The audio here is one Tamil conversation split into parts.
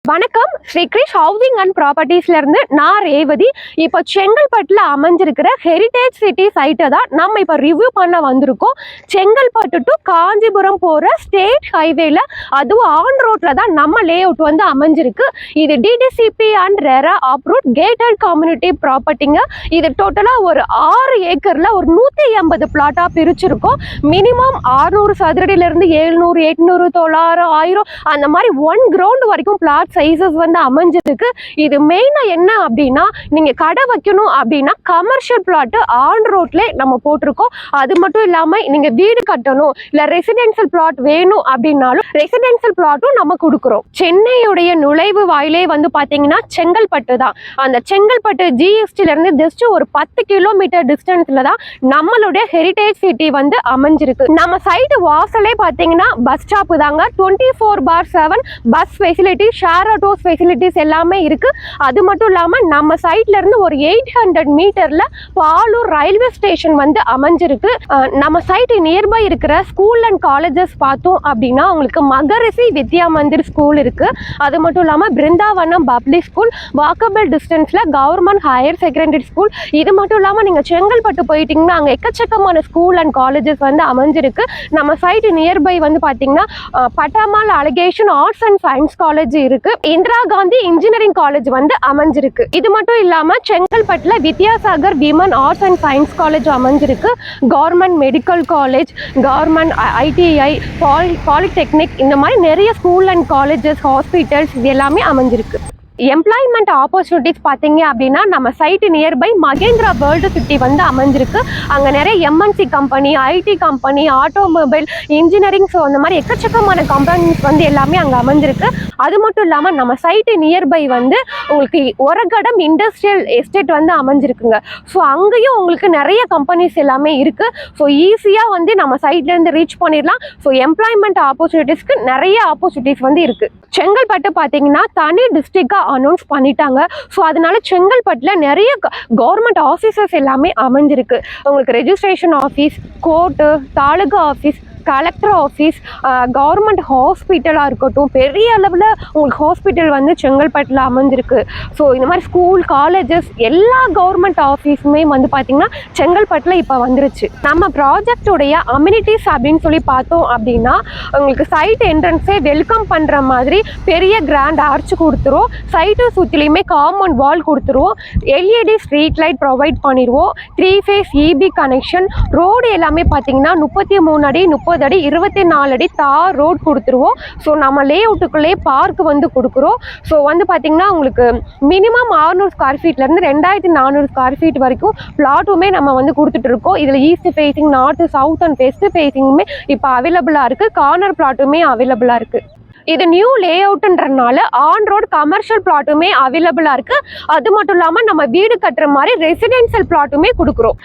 வணக்கம். ஸ்ரீ கிரிஷ் ஹவுசிங் அண்ட் ப்ராப்பர்ட்டிஸ்ல இருந்து நான் ரேவதி. இப்போ செங்கல்பட்டுல அமைஞ்சிருக்கிற ஹெரிடேஜ் சிட்டி சைட்டை தான் நம்ம இப்போ ரிவ்யூ பண்ண வந்திருக்கோம். செங்கல்பட்டு டு காஞ்சிபுரம் போற ஸ்டேட் ஹைவேல, அதுவும் ஆன் ரோட்ல தான் நம்ம லே அவுட் வந்து அமைஞ்சிருக்கு. இது DTCP and RERA approved gated community ப்ராப்பர்ட்டிங்க. இது டோட்டலா ஒரு 6 ஏக்கர்ல ஒரு 180 பிளாட்டா பிரிச்சிருக்கோம். மினிமம் 600 சதுரடியில இருந்து 700, 800, 900, 1000 அந்த மாதிரி 1 கிரவுண்ட் வரைக்கும் பிளாட் சைஸஸ் வந்து அமைஞ்சிருக்கு. இது மெயினா என்ன அப்படின்னா, நீங்க கடை வைக்கணும் அப்படின்னா கமர்ஷியல் பிளாட் ஆன் ரோட்ல நம்ம போட்டிருக்கோம். அது மட்டும் இல்லாம நீங்க வீடு கட்டணும் இல்ல ரெசிடென்சியல் பிளாட் வேணும் அப்படின்னாலும் ரெசிடென்சியல் பிளாட்டும் நம்ம கொடுக்குறோம். சென்னையுடைய நுழைவு வாயிலே வந்து பாத்தீங்கன்னா செங்கல்பட்டு தான். அந்த செங்கல்பட்டு ஜிஎஸ்டில இருந்து ஜஸ்ட் ஒரு 10 கிலோமீட்டர் டிஸ்டன்ஸ்ல தான் நம்மளுடைய ஹெரிடேஜ் சிட்டி வந்து அமைஞ்சிருக்கு. நம்ம சைட் வாசலே பாத்தீங்கன்னா பஸ் ஸ்டாப் தாங்க. 24/7 bus facility, share autos facilities எல்லாமே இருக்கு. அது மட்டும் இல்லாம நம்ம சைட்ல இருந்து ஒரு 800 மீட்டர்ல பாலூர் ரயில்வே ஸ்டேஷன் வந்து அமைஞ்சிருக்கு. நம்ம சைட் நியர்பை இருக்கிற ஸ்கூல் அண்ட் காலேஜஸ் பார்த்தோம் அப்படின்னா உங்களுக்கு மகரிஷி வித்யா மந்திர் ஸ்கூல் இருக்கு. அது மட்டும் இல்லாம பிருந்தாவனம் பப்ளிக் ஸ்கூல், வாக்கபிள் டிஸ்டன்ஸ்ல கவர்மெண்ட் ஹையர் செகண்டரி ஸ்கூல். இது மட்டும் இல்லாம நீங்க செங்கல்பட்டு போயிட்டீங்கன்னா அங்க எக்கச்சக்கமான ஸ்கூல் அண்ட் காலேஜஸ் வந்து அமைஞ்சிருக்கு. நம்ம சைட் நியர்பை வந்து பாத்தீங்கன்னா Pattammal Alagesan arts and science college இருக்கு. இந்திரா காந்தி இன்ஜினியரிங் காலேஜ் வந்து அமைஞ்சிருக்கு. இது மட்டும் இல்லாம செங்கல்பட்டுல Vidyasagar women arts and science college அமைஞ்சிருக்கு. Government medical college, government ITI, polytechnic, இந்த மாதிரி நிறைய ஸ்கூல் அண்ட் காலேஜஸ், ஹாஸ்பிட்டல்ஸ் இது எல்லாமே அமைஞ்சிருக்கு. எம்ப்ளாய்மெண்ட் ஆப்பர்ச்சுனிட்டிஸ் பார்த்தீங்க அப்படின்னா நம்ம site nearby Mahindra World City வந்து அமைஞ்சிருக்கு. அங்கே நிறைய MNC company, IT company, automobile, engineering, so அந்த மாதிரி எக்கச்சக்கமான கம்பெனிஸ் வந்து எல்லாமே அங்கே அமைஞ்சிருக்கு. அது மட்டும் இல்லாமல் நம்ம சைட்டு நியர்பை வந்து உங்களுக்கு ஒரகடம் இண்டஸ்ட்ரியல் எஸ்டேட் வந்து அமைஞ்சிருக்குங்க. ஸோ அங்கேயும் உங்களுக்கு நிறைய கம்பெனிஸ் எல்லாமே இருக்குது. ஸோ ஈஸியாக வந்து நம்ம சைட்லேருந்து ரீச் பண்ணிடலாம். ஸோ எம்ப்ளாய்மெண்ட் ஆப்பர்ச்சுனிட்டிஸ்க்கு நிறைய ஆப்பர்ச்சுனிட்டிஸ் வந்து இருக்குது. செங்கல்பட்டு பார்த்தீங்கன்னா தனி டிஸ்ட்ரிக்டாக அனௌன்ஸ் பண்ணிட்டாங்க. ஸோ அதனால செங்கல்பட்டுல நிறைய கவர்மெண்ட் ஆஃபீஸஸ் எல்லாமே அமைஞ்சிருக்கு. உங்களுக்கு registration office, court, taluka office, collector office, government ஹாஸ்பிட்டலாக இருக்கட்டும், பெரிய அளவில் உங்களுக்கு ஹாஸ்பிட்டல் வந்து செங்கல்பட்டில் அமைஞ்சிருக்கு. ஸோ இந்த மாதிரி ஸ்கூல், காலேஜஸ், எல்லா கவர்மெண்ட் ஆஃபீஸுமே வந்து பார்த்திங்கன்னா செங்கல்பட்டில் இப்போ வந்துருச்சு. நம்ம ப்ராஜெக்டுடைய அம்யூனிட்டிஸ் அப்படின்னு சொல்லி பார்த்தோம் அப்படின்னா உங்களுக்கு சைட் என்ட்ரன்ஸே வெல்கம் பண்ணுற மாதிரி பெரிய கிராண்ட் ஆர்ச் கொடுத்துருவோம். சைட்டை சுற்றிலையுமே காம்பவுண்ட் வால் கொடுத்துருவோம். எல்இடி ஸ்ட்ரீட் லைட் ப்ரொவைட் பண்ணிடுவோம். 3 ஃபேஸ் இபி கனெக்ஷன். ரோடு எல்லாமே பார்த்தீங்கன்னா 33 அடி, 30 அடி, 24 அடி தார் ரோட் கொடுத்துருவோம். ஸோ நம்ம லே அவுட்டுக்குள்ளே பார்க் வந்து கொடுக்குறோம். ஸோ வந்து பார்த்தீங்கன்னா உங்களுக்கு மினிமம் 600 ஸ்கொயர் ஃபீட்லேருந்து 2400 ஸ்கொயர் ஃபீட் வரைக்கும் பிளாட்டுமே நம்ம வந்து கொடுத்துட்டு இருக்கோம். இதில் east facing, north, south and west ஃபேஸிங்குமே இப்போ அவைலபிளாக இருக்குது. கார்னர் பிளாட்டுமே அவைலபிளாக இருக்குது. இது நியூ லே அவுட்ன்றனால ஆன் ரோட் கமர்ஷியல் பிளாட்டுமே அவைலபிளாக இருக்குது. அது மட்டும் இல்லாமல் நம்ம வீடு கட்டுற மாதிரி ரெசிடென்சியல் பிளாட்டுமே கொடுக்குறோம்.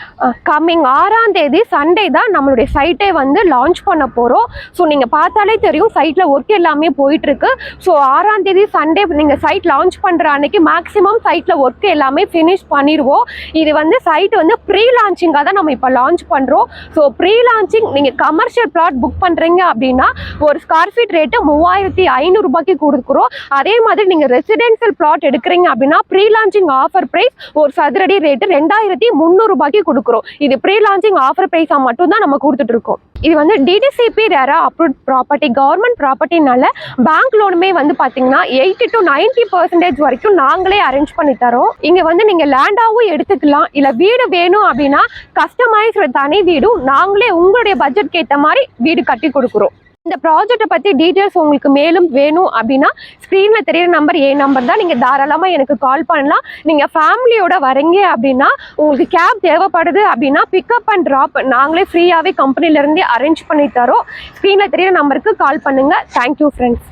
கம்மிங் 6ஆம் தேதி சண்டே தான் நம்மளுடைய சைட்டை வந்து லான்ச் பண்ண போகிறோம். ஸோ நீங்கள் பார்த்தாலே தெரியும் சைட்டில் ஒர்க் எல்லாமே போயிட்டுருக்கு. ஸோ 6ஆம் தேதி சண்டே நீங்கள் சைட் லான்ச் பண்ணுற அன்னைக்கு மேக்ஸிமம் சைட்டில் ஒர்க் எல்லாமே ஃபினிஷ் பண்ணிடுவோம். இது வந்து சைட் வந்து ப்ரீ லான்ச்சிங்காக தான் நம்ம இப்போ லான்ச் பண்ணுறோம். ஸோ ப்ரீ லான்ச்சிங் நீங்கள் கமர்ஷியல் பிளாட் புக் பண்ணுறீங்க அப்படின்னா ஒரு ஸ்கொயர் ஃபீட் ரேட்டு 3500 ரூபாய்க்கு கொடுக்குறோம். அதே மாதிரி நீங்க ரெசிடென்சியல் பிளாட் எடுக்கிறீங்க அப்படின்னா ப்ரீ லான்ச்சிங் ஆஃபர் பிரைஸ் ஒரு சதுரடி ரேட்டு 2300 ரூபாய்க்கு கொடுக்குறோம். இது ப்ரீ லான்ச்சிங் ஆஃபர் பிரைஸா மட்டும் தான் நம்ம கொடுத்துட்டு இருக்கோம். இது வந்து DTCP RERA approved property, government ப்ராப்பர்ட்டினால பேங்க் லோனுமே வந்து பாத்தீங்கன்னா 80 to 90% வரைக்கும் நாங்களே அரேஞ்ச் பண்ணி தரோம். இங்க வந்து நீங்க லேண்டாவும் எடுத்துக்கலாம், இல்ல வீடு வேணும் அப்படின்னா கஸ்டமைஸ்டு தனி வீடும் நாங்களே உங்களுடைய பட்ஜெட்க்கு ஏற்ற மாதிரி வீடு கட்டி கொடுக்குறோம். இந்த ப்ராஜெக்டை பற்றி டீட்டெயில்ஸ் உங்களுக்கு மேலும் வேணும் அப்படின்னா ஸ்க்ரீனில் தெரியிற நம்பர் நம்பர் தான். நீங்கள் தாராளமாக எனக்கு கால் பண்ணலாம். நீங்கள் ஃபேமிலியோட வரீங்க அப்படின்னா உங்களுக்கு கேப் தேவைப்படுது அப்படின்னா பிக்கப் அண்ட் ட்ராப் நாங்களே ஃப்ரீயாகவே கம்பெனிலேருந்தே அரேஞ்ச் பண்ணி தரோம். ஸ்க்ரீனில் தெரியிற நம்பருக்கு கால் பண்ணுங்கள். Thank you friends.